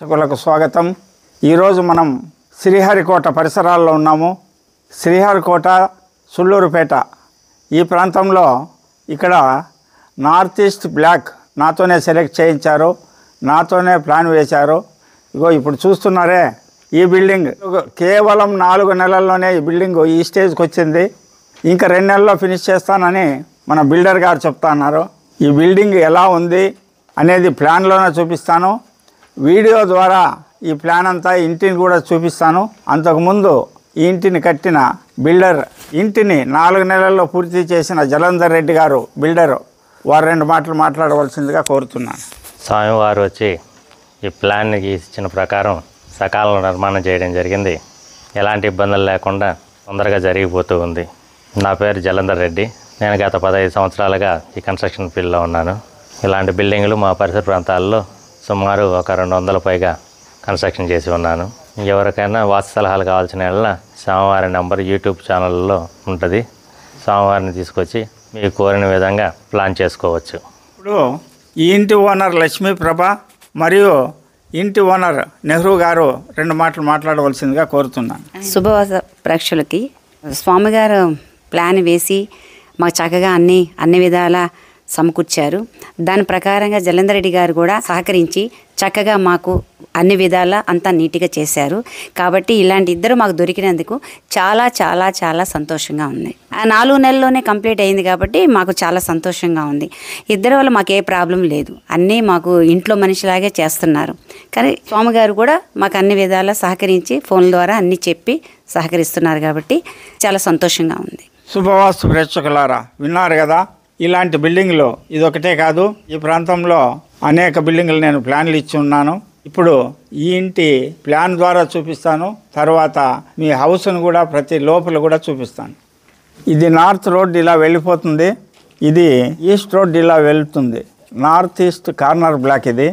ప్రేక్షకులకు స్వాగతం. ఈరోజు మనం శ్రీహరికోట పరిసరాల్లో ఉన్నాము. శ్రీహరికోట, సుళ్ళూరుపేట ఈ ప్రాంతంలో ఇక్కడ నార్త్ ఈస్ట్ బ్లాక్ నాతోనే సెలెక్ట్ చేయించారు, నాతోనే ప్లాన్ వేశారు. ఇగో ఇప్పుడు చూస్తున్నారే ఈ బిల్డింగ్ కేవలం 4 నెలల్లోనే ఈ బిల్డింగ్ ఈ స్టేజ్కి వచ్చింది. ఇంకా 2 నెలల్లో ఫినిష్ చేస్తానని మన బిల్డర్ గారు చెప్తున్నారు. ఈ బిల్డింగ్ ఎలా ఉంది అనేది ప్లాన్లోనే చూపిస్తాను. వీడియో ద్వారా ఈ ప్లాన్ అంతా ఇంటిని కూడా చూపిస్తాను. అంతకుముందు ఈ ఇంటిని కట్టిన బిల్డర్, ఇంటిని 4 నెలల్లో పూర్తి చేసిన జలంధర్ రెడ్డి గారు బిల్డరు, వారు 2 మాటలు మాట్లాడవలసిందిగా కోరుతున్నాను. స్వామివారు వచ్చి ఈ ప్లాన్ ఇచ్చిన ప్రకారం సకాలంలో నిర్మాణం చేయడం జరిగింది. ఎలాంటి ఇబ్బందులు లేకుండా తొందరగా జరిగిపోతూ ఉంది. నా పేరు జలంధర్ రెడ్డి. నేను గత 15 సంవత్సరాలుగా ఈ కన్స్ట్రక్షన్ ఫీల్డ్లో ఉన్నాను. ఇలాంటి బిల్డింగులు మా పరిసర ప్రాంతాల్లో సుమారు ఒక 200 పైగా కన్స్ట్రక్షన్ చేసి ఉన్నాను. ఎవరికైనా వాస్తు సలహాలు కావాల్సిన వాళ్ళ స్వామివారి నంబర్ యూట్యూబ్ ఛానల్లో ఉంటుంది. స్వామివారిని తీసుకొచ్చి మీకు కోరిన విధంగా ప్లాన్ చేసుకోవచ్చు. ఇప్పుడు ఈ ఇంటి ఓనర్ లక్ష్మీప్రభ మరియు ఇంటి ఓనర్ నెహ్రూ గారు 2 మాటలు మాట్లాడవలసిందిగా కోరుతున్నాను. శుభవాస ప్రేక్షకులకి స్వామిగారు ప్లాన్ వేసి మాకు చక్కగా అన్ని విధాల సమకూర్చారు. దాని ప్రకారంగా జలంధర్ రెడ్డి గారు కూడా సహకరించి చక్కగా మాకు అన్ని విధాలా అంతా నీట్గా చేశారు. కాబట్టి ఇలాంటి ఇద్దరు మాకు దొరికినందుకు చాలా చాలా చాలా సంతోషంగా ఉంది. 4 నెలల్లోనే కంప్లీట్ అయింది కాబట్టి మాకు చాలా సంతోషంగా ఉంది. ఇద్దరి వల్ల మాకు ఏ ప్రాబ్లం లేదు. అన్నీ మాకు ఇంట్లో మనిషిలాగే చేస్తున్నారు. కానీ స్వామిగారు కూడా మాకు అన్ని విధాలా సహకరించి ఫోన్ ద్వారా అన్నీ చెప్పి సహకరిస్తున్నారు కాబట్టి చాలా సంతోషంగా ఉంది. శుభవాస్తు ప్రేక్షకులారా, విన్నారు కదా, ఇలాంటి బిల్డింగ్లు ఇదొకటే కాదు, ఈ ప్రాంతంలో అనేక బిల్డింగ్లు నేను ప్లాన్లు ఇచ్చి ఉన్నాను. ఇప్పుడు ఈ ఇంటి ప్లాన్ ద్వారా చూపిస్తాను. తర్వాత మీ హౌస్ను కూడా ప్రతి లోపల కూడా చూపిస్తాను. ఇది నార్త్ రోడ్ ఇలా వెళ్ళిపోతుంది, ఇది ఈస్ట్ రోడ్ ఇలా వెళ్తుంది. నార్త్ ఈస్ట్ కార్నర్ బ్లాక్ ఇది.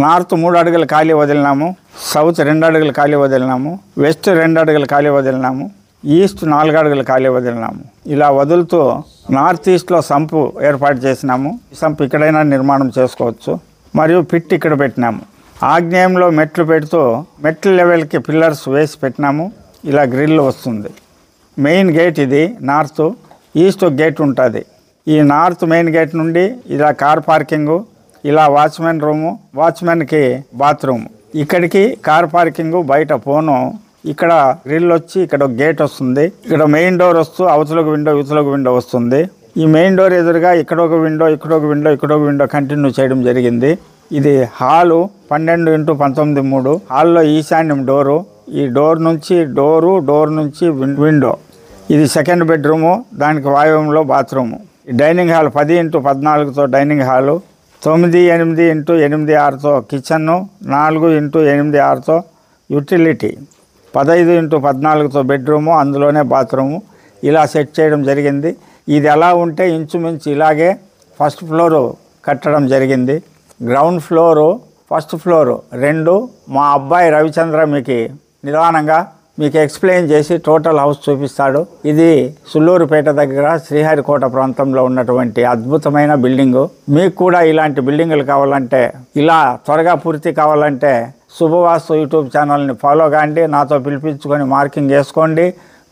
నార్త్ 3 అడుగులు ఖాళీ వదిలినాము, సౌత్ 2 అడుగులు ఖాళీ వదిలినాము, వెస్ట్ 2 అడుగులు ఖాళీ వదిలినాము, ఈస్ట్ 4 అడుగులు ఖాళీ వదిలినాము. ఇలా వదులుతూ నార్త్ ఈస్ట్లో సంపు ఏర్పాటు చేసినాము. సంపు ఇక్కడైనా నిర్మాణం చేసుకోవచ్చు. మరియు పిట్ ఇక్కడ పెట్టినాము. ఆగ్నేయంలో మెట్లు పెడుతూ మెట్ల లెవెల్కి పిల్లర్స్ వేసి పెట్టినాము. ఇలా గ్రిల్ వస్తుంది. మెయిన్ గేట్ ఇది నార్త్. ఈస్ట్ గేట్ ఉంటుంది. ఈ నార్త్ మెయిన్ గేట్ నుండి ఇలా కార్ పార్కింగు, ఇలా వాచ్మెన్ రూము, వాచ్మెన్కి బాత్రూము, ఇక్కడికి కార్ పార్కింగు, బయట ఫోను, ఇక్కడ గ్రిల్ వచ్చి ఇక్కడ ఒక గేట్ వస్తుంది. ఇక్కడ మెయిన్ డోర్ వస్తూ అవతలకు విండో ఇవతలకు విండో వస్తుంది. ఈ మెయిన్ డోర్ ఎదురుగా ఇక్కడ ఒక విండో, ఇక్కడ ఒక విండో, ఇక్కడ ఒక విండో కంటిన్యూ చేయడం జరిగింది. ఇది హాలు 12x19 హాల్లో ఈశాన్యం డోరు. ఈ డోర్ నుంచి డోర్ నుంచి విండో. ఇది సెకండ్ బెడ్రూము, దానికి వాయువ్యంలో బాత్రూము. ఈ డైనింగ్ హాల్ 10x14తో డైనింగ్ హాలు, 9x8x6తో కిచెన్ను, 4x8x6తో యూటిలిటీ, 15x14తో బెడ్రూము, అందులోనే బాత్రూము. ఇలా సెట్ చేయడం జరిగింది. ఇది ఎలా ఉంటే ఇంచుమించు ఇలాగే ఫస్ట్ ఫ్లోరు కట్టడం జరిగింది. గ్రౌండ్ ఫ్లోరు, ఫస్ట్ ఫ్లోరు 2 మా అబ్బాయి రవిచంద్ర మీకు నిదానంగా మీకు ఎక్స్ప్లెయిన్ చేసి టోటల్ హౌస్ చూపిస్తాడు. ఇది సుళ్ళూరుపేట దగ్గర శ్రీహరికోట ప్రాంతంలో ఉన్నటువంటి అద్భుతమైన బిల్డింగు. మీకు కూడా ఇలాంటి బిల్డింగులు కావాలంటే, ఇలా త్వరగా పూర్తి కావాలంటే శుభవాస్తు యూట్యూబ్ ఛానల్ని ఫాలో కాండి, నాతో పిలిపించుకొని మార్కింగ్ చేసుకోండి.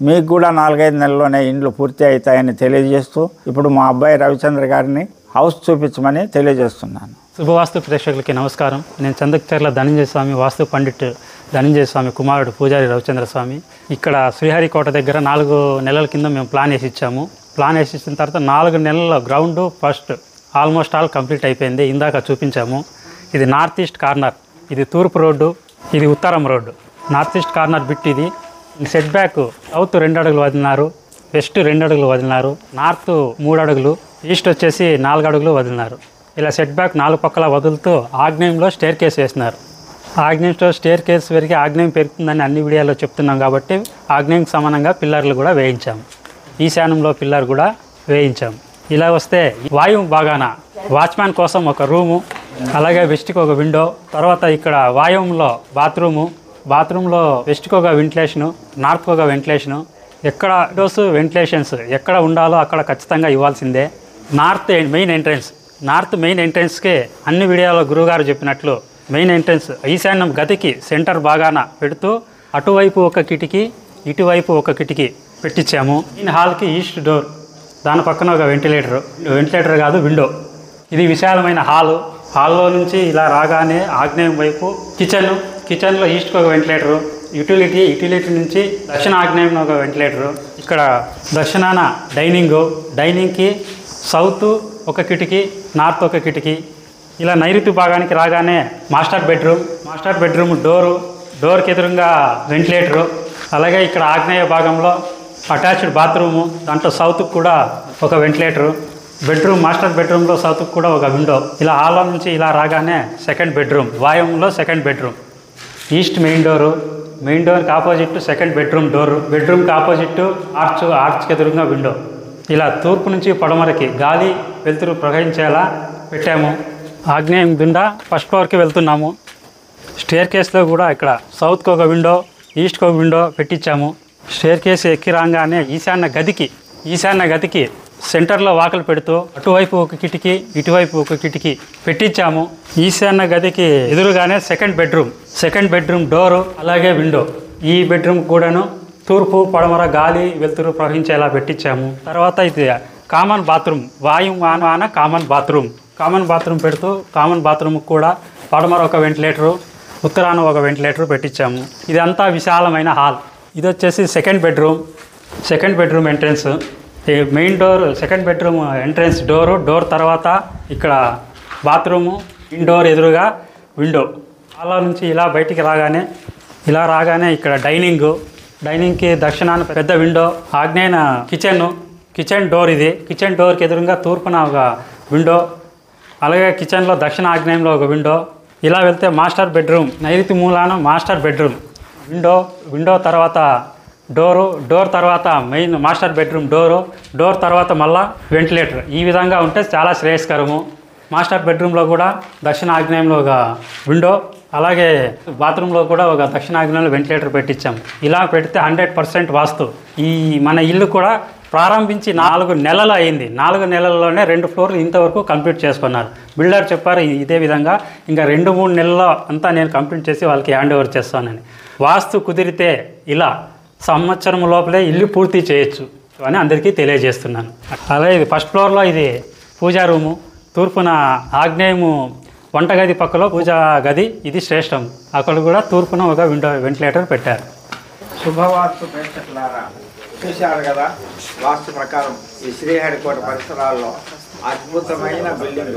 మీకు కూడా 4-5 నెలల్లోనే ఇండ్లు పూర్తి అవుతాయని తెలియజేస్తూ ఇప్పుడు మా అబ్బాయి రవిచంద్ర గారిని హౌస్ చూపించమని తెలియజేస్తున్నాను. శుభవాస్తు ప్రేక్షకులకి నమస్కారం. నేను చందకచర్ల ధనంజయ స్వామి వాస్తు పండిట్ ధనంజయ స్వామి కుమారుడు పూజారి రవిచంద్ర స్వామి. ఇక్కడ శ్రీహరికోట దగ్గర 4 నెలల కింద మేము ప్లాన్ వేసి ఇచ్చాము. ప్లాన్ వేసి ఇచ్చిన తర్వాత 4 నెలల ground first almost all complete అయిపోయింది. ఇందాక చూపించాము. ఇది నార్త్ ఈస్ట్ కార్నర్, ఇది తూర్పు రోడ్డు, ఇది ఉత్తరం road. North east corner bit ఇది. సెట్ బ్యాక్ సౌత్ 2 అడుగులు వదిలినారు, వెస్ట్ 2 అడుగులు వదిలినారు, నార్త్ 3 అడుగులు, ఈస్ట్ వచ్చేసి 4 అడుగులు వదిలినారు. ఇలా సెట్ బ్యాక్ 4 పక్కల వదులుతూ ఆగ్నేయంలో స్టేర్ కేస్ వేసినారు. ఆగ్నేయంలో స్టేర్ కేస్ పెరిగి ఆగ్నేయం పెరుగుతుందని అన్ని వీడియోలో చెప్తున్నాం కాబట్టి ఆగ్నేయంకి సమానంగా పిల్లర్లు కూడా వేయించాము. ఈశాన్యంలో పిల్లర్ కూడా వేయించాము. ఇలా వస్తే వాయువు బాగాన వాచ్మ్యాన్ కోసం ఒక రూము, అలాగే వెస్ట్కి ఒక విండో, తర్వాత ఇక్కడ వాయువులో బాత్రూంలో వెస్ట్కి ఒక వెంటిలేషను, నార్త్కి ఒక వెంటిలేషను. ఎక్కడ విండోస్ వెంటిలేషన్స్ ఎక్కడ ఉండాలో అక్కడ ఖచ్చితంగా ఇవ్వాల్సిందే. నార్త్ మెయిన్ ఎంట్రన్స్కి అన్ని వీడియోలో గురువుగారు చెప్పినట్లు మెయిన్ ఎంట్రన్స్ ఈశాన్యం గదికి సెంటర్ బాగాన పెడుతూ అటువైపు ఒక కిటికీ ఇటువైపు ఒక కిటికీ పెట్టించాము. ఈ హాల్కి ఈస్ట్ డోర్, దాని పక్కన ఒక వెంటిలేటర్ కాదు విండో. ఇది విశాలమైన హాల్లో నుంచి ఇలా రాగానే ఆగ్నేయం వైపు కిచెన్లో ఈస్ట్కి ఒక వెంటిలేటరు, యూటిలిటీ నుంచి దక్షిణ ఆగ్నేయం ఒక వెంటిలేటరు. ఇక్కడ దక్షిణాన డైనింగ్కి సౌత్ ఒక కిటికీ, నార్త్ ఒక కిటికీ. ఇలా నైరుతి భాగానికి రాగానే మాస్టర్ బెడ్రూమ్ డోర్కి ఎదురుగా వెంటిలేటరు. అలాగే ఇక్కడ ఆగ్నేయ భాగంలో అటాచ్డ్ బాత్రూము, దాంట్లో సౌత్కి కూడా ఒక వెంటిలేటరు. మాస్టర్ బెడ్రూమ్లో సౌత్కి కూడా ఒక విండో. ఇలా హాల్లో నుంచి ఇలా రాగానే సెకండ్ బెడ్రూమ్, వాయువులో సెకండ్ బెడ్రూమ్. ఈస్ట్ మెయిన్ డోర్కి ఆపోజిట్ సెకండ్ బెడ్రూమ్కి ఆపోజిట్ ఆర్చ్కి ఎదురుగా విండో. ఇలా తూర్పు నుంచి పడమరకి గాలి వెలుతురు ప్రవహించేలా పెట్టాము. ఆగ్నేయం గుండా ఫస్ట్ ఫ్లోర్కి వెళ్తున్నాము. స్టేర్ కేస్లో కూడా ఇక్కడ సౌత్కి ఒక విండో, ఈస్ట్కి ఒక విండో పెట్టించాము. స్టేర్ కేస్ ఎక్కి రాగానే ఈశాన్య గదికి సెంటర్లో వాకలు పెడుతూ అటువైపు ఒక కిటికీ, ఇటువైపు ఒక కిటికీ పెట్టించాము. ఈశాన్య గదికి ఎదురుగానే సెకండ్ బెడ్రూమ్ డోరు, అలాగే విండో. ఈ బెడ్రూమ్ కూడాను తూర్పు పడమర గాలి వెలుతురు ప్రవహించేలా పెట్టించాము. తర్వాత ఇది కామన్ బాత్రూమ్, వాయుమాన కామన్ బాత్రూమ్ పెడుతూ కామన్ బాత్రూమ్ కూడా పడమర ఒక వెంటిలేటరు, ఉత్తరాన ఒక వెంటిలేటర్ పెట్టించాము. ఇదంతా విశాలమైన హాల్. ఇది వచ్చేసి second bedroom entrance. Main door second bedroom entrance door తర్వాత ఇక్కడ బాత్రూము, ఇండోర్ ఎదురుగా విండో. హాల్లో నుంచి ఇలా బయటికి రాగానే ఇక్కడ డైనింగ్కి దక్షిణాన పెద్ద విండో, ఆగ్నేయన కిచెన్ డోర్. ఇది కిచెన్ డోర్కి ఎదురుగా తూర్పున ఒక విండో, అలాగే కిచెన్లో దక్షిణ ఆగ్నేయంలో ఒక విండో. ఇలా వెళ్తే మాస్టర్ బెడ్రూమ్, నైరుతి మూలాన మాస్టర్ బెడ్రూమ్, విండో తర్వాత డోర్ తర్వాత మెయిన్ మాస్టర్ బెడ్రూమ్ డోర్ తర్వాత మళ్ళా వెంటిలేటర్. ఈ విధంగా ఉంటే చాలా శ్రేయస్కరము. మాస్టర్ బెడ్రూమ్లో కూడా దక్షిణ ఆగ్నేయంలో ఒక విండో, అలాగే బాత్రూంలో కూడా ఒక దక్షిణ ఆగ్నేయంలో వెంటిలేటర్ పెట్టించాము. ఇలా పెడితే 100% వాస్తు. ఈ మన ఇల్లు కూడా ప్రారంభించి 4 నెలలు అయింది. 4 నెలల్లోనే 2 ఫ్లోర్లు ఇంతవరకు కంప్లీట్ చేసుకున్నారు. బిల్డర్ చెప్పారు ఇదే విధంగా ఇంకా 2-3 నెలల్లో అంతా నేను కంప్లీట్ చేసి వాళ్ళకి హ్యాండ్ ఓవర్ చేస్తానని. వాస్తు కుదిరితే ఇలా సంవత్సరం లోపలే ఇల్లు పూర్తి చేయొచ్చు అని అందరికీ తెలియజేస్తున్నాను. అలాగే ఇది ఫస్ట్ ఫ్లోర్లో ఇది పూజా రూము, తూర్పున ఆగ్నేయము వంటగది పక్కలో పూజా గది. ఇది శ్రేష్టం. అక్కడ కూడా తూర్పున ఒక వెంటిలేటర్ పెట్టారు. శుభవాస్తు ప్రేక్షకులారా, చూశారు కదా, వాస్తు ప్రకారం ఈ శ్రీహరికోట పరిసరాల్లో అద్భుతమైన బిల్డింగ్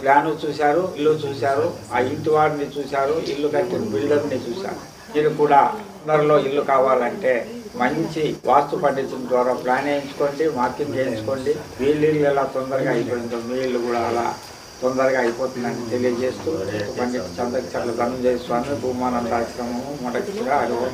ప్లాను చూశారు, ఇల్లు చూశారు, ఆ ఇంటి వాడిని చూశారు, ఇల్లు కట్టిన బిల్డర్ని చూశారు. మీరు కూడా తొందరలో ఇల్లు కావాలంటే మంచి వాస్తు పండితుల ద్వారా ప్లాన్ వేయించుకోండి, మార్కింగ్ చేయించుకోండి. వీళ్ళ ఇల్లు ఎలా తొందరగా అయిపోయిందో మీ ఇల్లు కూడా అలా తొందరగా అయిపోతుందని తెలియజేస్తూ పండిత చంద్రచర్ల ధనంజయ స్వామి భూమానందాశ్రమము మొదటిగా అడుగు